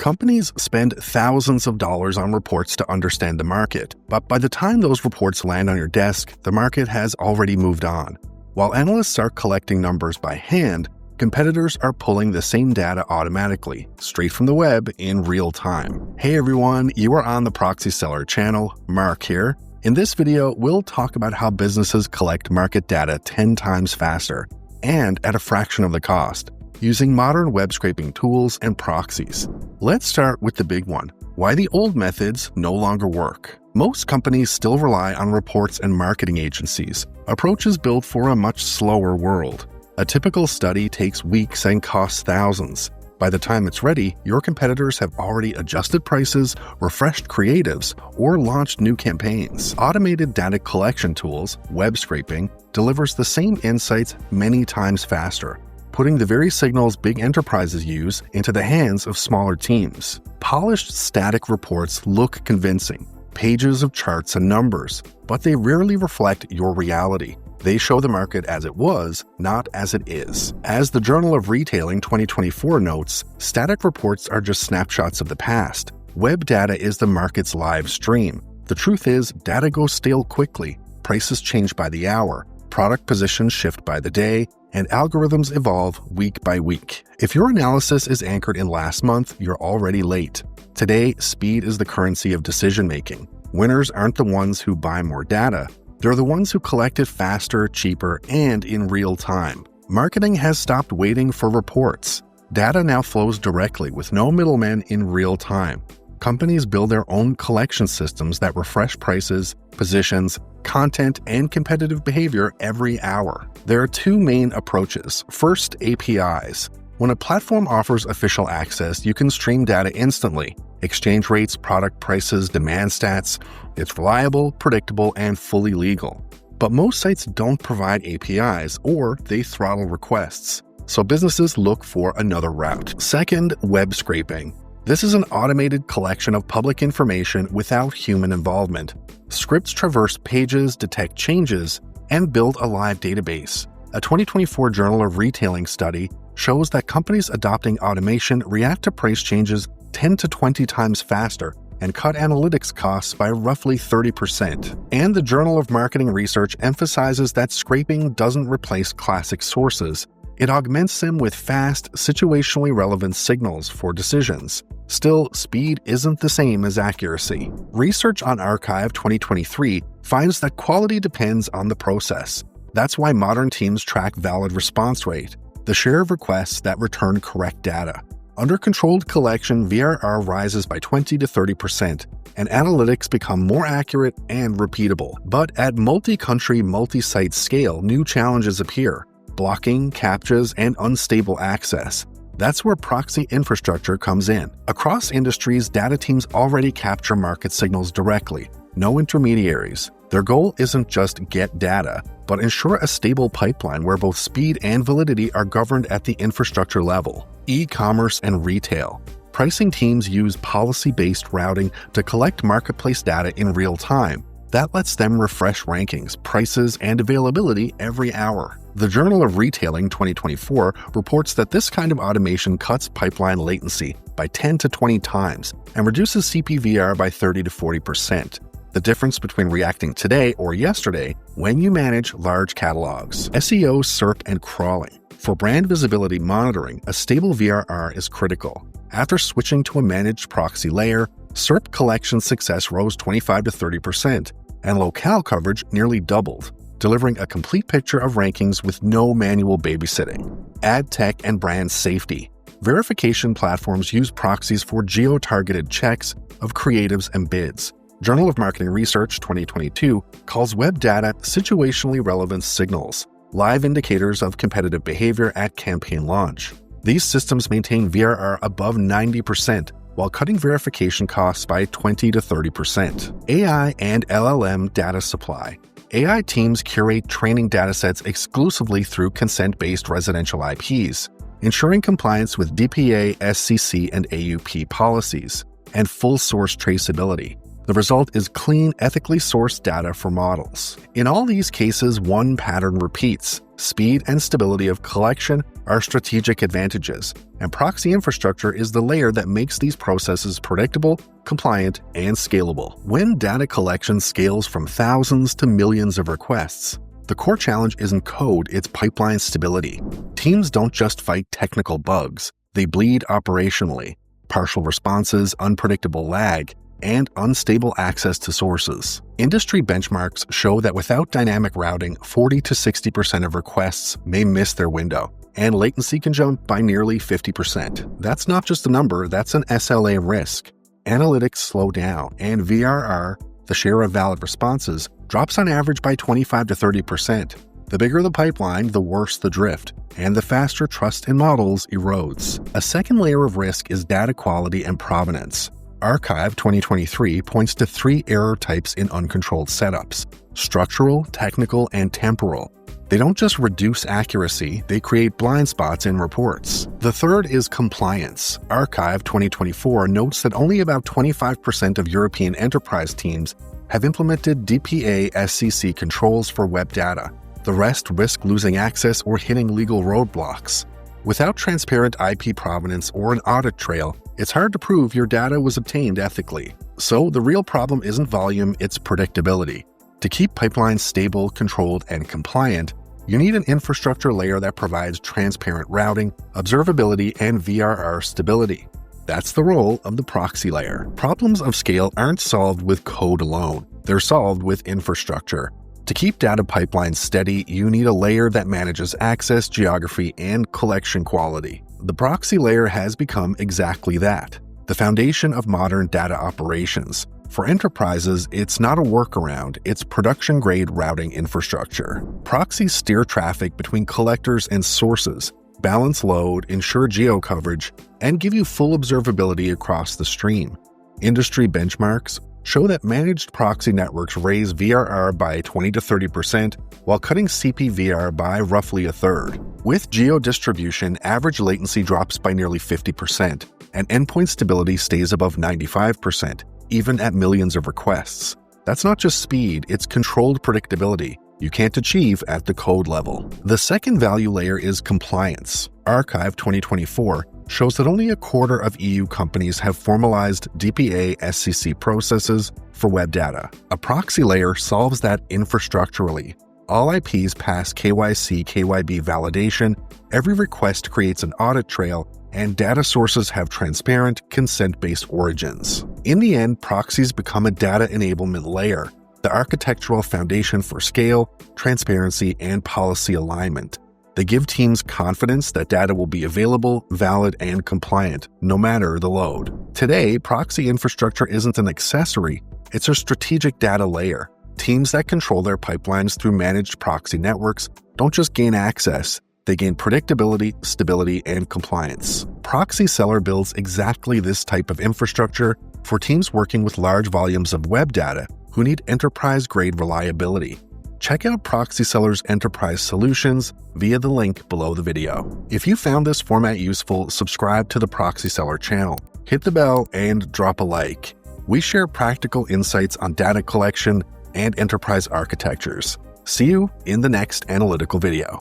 Companies spend thousands of dollars on reports to understand the market, but by the time those reports land on your desk, the market has already moved on. While analysts are collecting numbers by hand, competitors are pulling the same data automatically, straight from the web in real time. Hey everyone, you are on the Proxy-Seller channel. Mark here. In this video, we'll talk about how businesses collect market data 10 times faster and at a fraction of the cost, using modern web scraping tools and proxies. Let's start with the big one: why the old methods no longer work. Most companies still rely on reports and marketing agencies, approaches built for a much slower world. A typical study takes weeks and costs thousands. By the time it's ready, your competitors have already adjusted prices, refreshed creatives, or launched new campaigns. Automated data collection tools, web scraping, delivers the same insights many times faster, putting the very signals big enterprises use into the hands of smaller teams. Polished static reports look convincing, pages of charts and numbers, but they rarely reflect your reality. They show the market as it was, not as it is. As the Journal of Retailing 2024 notes, static reports are just snapshots of the past. Web data is the market's live stream. The truth is, data goes stale quickly, prices change by the hour, product positions shift by the day, and algorithms evolve week by week. If your analysis is anchored in last month, you're already late. Today, speed is the currency of decision-making. Winners aren't the ones who buy more data. They're the ones who collect it faster, cheaper, and in real time. Marketing has stopped waiting for reports. Data now flows directly with no middlemen in real time. Companies build their own collection systems that refresh prices, positions, content, and competitive behavior every hour. There are two main approaches. First, APIs. When a platform offers official access, you can stream data instantly. Exchange rates, product prices, demand stats. It's reliable, predictable, and fully legal. But most sites don't provide APIs, or they throttle requests. So businesses look for another route. Second, web scraping. This is an automated collection of public information without human involvement. Scripts traverse pages, detect changes, and build a live database. A 2024 Journal of Retailing study shows that companies adopting automation react to price changes 10 to 20 times faster and cut analytics costs by roughly 30%. And the Journal of Marketing Research emphasizes that scraping doesn't replace classic sources. It augments them with fast, situationally relevant signals for decisions. Still, speed isn't the same as accuracy. Research on Archive 2023 finds that quality depends on the process. That's why modern teams track valid response rate, the share of requests that return correct data. Under controlled collection, VRR rises by 20 to 30%, and analytics become more accurate and repeatable. But at multi-country, multi-site scale, new challenges appear: blocking, CAPTCHAs, and unstable access. That's where proxy infrastructure comes in. Across industries, data teams already capture market signals directly, no intermediaries. Their goal isn't just get data, but ensure a stable pipeline where both speed and validity are governed at the infrastructure level. E-commerce and retail. Pricing teams use policy-based routing to collect marketplace data in real time. That lets them refresh rankings, prices, and availability every hour. The Journal of Retailing 2024 reports that this kind of automation cuts pipeline latency by 10 to 20 times and reduces CPVR by 30 to 40%. The difference between reacting today or yesterday when you manage large catalogs. SEO, SERP, and crawling. For brand visibility monitoring, a stable VRR is critical. After switching to a managed proxy layer, SERP collection success rose 25 to 30%, and locale coverage nearly doubled, delivering a complete picture of rankings with no manual babysitting. AdTech and brand safety. Verification platforms use proxies for geo-targeted checks of creatives and bids. Journal of Marketing Research 2022 calls web data situationally relevant signals, live indicators of competitive behavior at campaign launch. These systems maintain VRR above 90%, while cutting verification costs by 20 to 30%. AI and LLM Data Supply. AI teams curate training datasets exclusively through consent-based residential IPs, ensuring compliance with DPA, SCC, and AUP policies, and full source traceability. The result is clean, ethically sourced data for models. In all these cases, one pattern repeats. Speed and stability of collection are strategic advantages, and proxy infrastructure is the layer that makes these processes predictable, compliant, and scalable. When data collection scales from thousands to millions of requests, the core challenge isn't code, it's pipeline stability. Teams don't just fight technical bugs, they bleed operationally. Partial responses, unpredictable lag, and unstable access to sources. Industry benchmarks show that without dynamic routing, 40 to 60% of requests may miss their window, and latency can jump by nearly 50%. That's not just a number, that's an SLA risk. Analytics slow down, and VRR, the share of valid responses, drops on average by 25 to 30%. The bigger the pipeline, the worse the drift, and the faster trust in models erodes. A second layer of risk is data quality and provenance. Archive 2023 points to 3 error types in uncontrolled setups: structural, technical, and temporal. They don't just reduce accuracy, they create blind spots in reports. The third is compliance. Archive 2024 notes that only about 25% of European enterprise teams have implemented DPA SCC controls for web data. The rest risk losing access or hitting legal roadblocks. Without transparent IP provenance or an audit trail, it's hard to prove your data was obtained ethically. So the real problem isn't volume, it's predictability. To keep pipelines stable, controlled, and compliant, you need an infrastructure layer that provides transparent routing, observability, and VRR stability. That's the role of the proxy layer. Problems of scale aren't solved with code alone. They're solved with infrastructure. To keep data pipelines steady, you need a layer that manages access, geography, and collection quality. The proxy layer has become exactly that, the foundation of modern data operations. For enterprises, it's not a workaround, it's production-grade routing infrastructure. Proxies steer traffic between collectors and sources, balance load, ensure geo-coverage, and give you full observability across the stream. Industry benchmarks show that managed proxy networks raise VRR by 20 to 30% while cutting CPVR by roughly a third. With geo-distribution, average latency drops by nearly 50%, and endpoint stability stays above 95%, even at millions of requests. That's not just speed, it's controlled predictability you can't achieve at the code level. The second value layer is compliance. Archive 2024 shows that only a quarter of EU companies have formalized DPA SCC processes for web data. A proxy layer solves that infrastructurally. All IPs pass KYC, KYB validation, every request creates an audit trail, and data sources have transparent, consent-based origins. In the end, proxies become a data enablement layer, the architectural foundation for scale, transparency, and policy alignment. They give teams confidence that data will be available, valid, and compliant, no matter the load. Today, proxy infrastructure isn't an accessory, it's a strategic data layer. Teams that control their pipelines through managed proxy networks don't just gain access, they gain predictability, stability, and compliance. Proxy-Seller builds exactly this type of infrastructure for teams working with large volumes of web data who need enterprise-grade reliability. Check out Proxy-Seller's enterprise solutions via the link below the video. If you found this format useful, subscribe to the Proxy-Seller channel, hit the bell, and drop a like. We share practical insights on data collection and enterprise architectures. See you in the next analytical video.